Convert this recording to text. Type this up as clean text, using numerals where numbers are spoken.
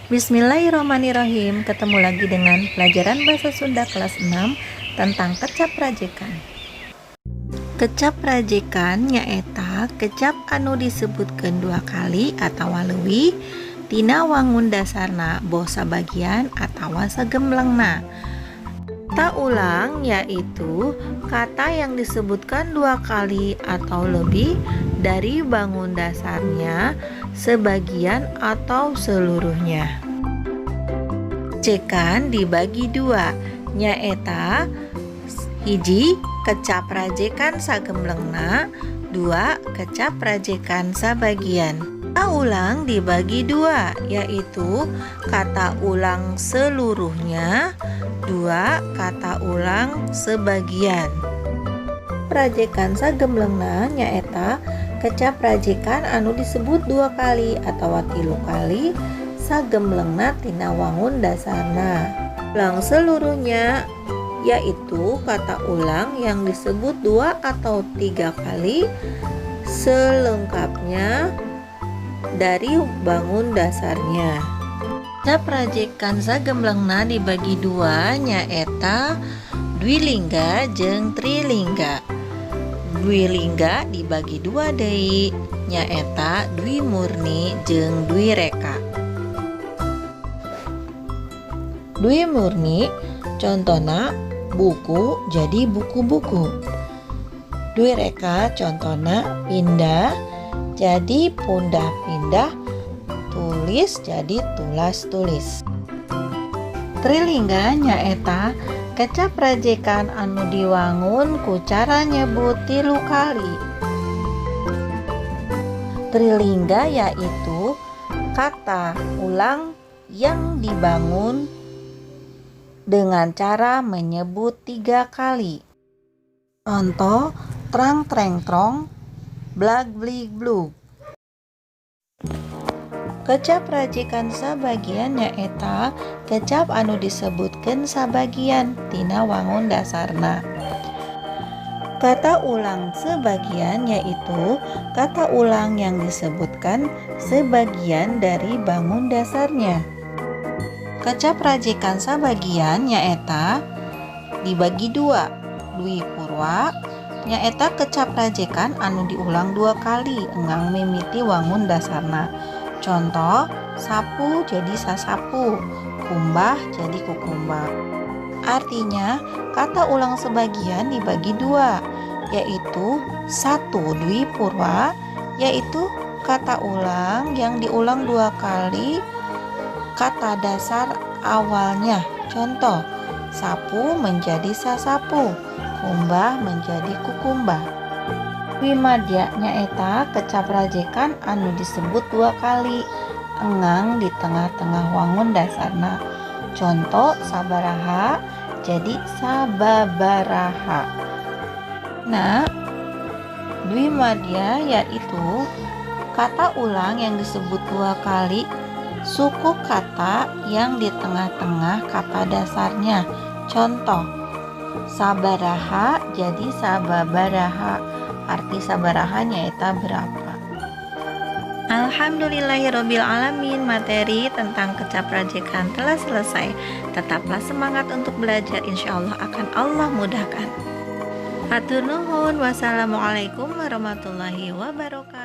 Bismillahirrahmanirrahim. Ketemu lagi dengan pelajaran bahasa Sunda kelas 6 tentang kecap rajekan. Kecap rajekan nyaeta kecap anu disebutkeun dua kali atawa leuwih tina wangun dasarna boh sabagian atawa sagemblengna. Kata ulang yaitu kata yang disebutkan dua kali atau lebih dari bangun dasarnya, sebagian atau seluruhnya. Cekan dibagi dua, nyaeta hiji kecap rajekan sagemblengna, dua kecap rajekan sabagian. Kata ulang dibagi dua, yaitu kata ulang seluruhnya, dua kata ulang sebagian. Rajekan sagemblengna nyaeta kecap rajekan anu disebut dua kali atau tilu kali sagemblengna tina wangun dasarna. Ulang seluruhnya yaitu kata ulang yang disebut dua atau tiga kali selengkapnya dari bangun dasarnya. Kecap rajekan sagemblengna dibagi dua nyaeta dwilingga jeung trilingga. Dwilingga dibagi dua deui nyaeta dwi murni jeung dwi reka. Dwi murni contona buku jadi buku-buku. Dwi reka contona pindah jadi pundah-pindah, tulis jadi tulas-tulis. Trilingga nyaeta kecap rajekan anu diwangun ku cara nyebut tilu kali. Trilingga yaitu kata ulang yang dibangun dengan cara menyebut tiga kali. Contoh trang treng trong, blag blig blug. Kecap rajekan sabagian nyaeta kecap anu disebutkeun sabagian tina wangun dasarna. Kata ulang sebagian yaitu kata ulang yang disebutkan sebagian dari bangun dasarnya. Kecap rajekan sabagian nyaeta dibagi dua, dwi purwa nyaeta kecap rajekan anu diulang dua kali engang mimiti wangun dasarna. Contoh, sapu jadi sasapu, kumbah jadi kukumbah. Artinya, kata ulang sebagian dibagi dua, yaitu satu dwi purwa, yaitu kata ulang yang diulang dua kali kata dasar awalnya. Contoh, sapu menjadi sasapu, kumbah menjadi kukumbah. Dwi madya nyaeta kecap rajekan anu disebut dua kali engang di tengah-tengah wangun dasarna. Contoh, sabaraha jadi sababaraha. Nah, dwi madya yaitu kata ulang yang disebut dua kali suku kata yang di tengah-tengah kata dasarnya. Contoh, sabaraha jadi sababaraha. Arti sabaraha nyaeta berapa. Alhamdulillahirabbil alamin, materi tentang kecap rajekan telah selesai. Tetaplah semangat untuk belajar, insyaallah akan Allah mudahkan. Hatur nuhun. Wassalamualaikum warahmatullahi wabarakatuh.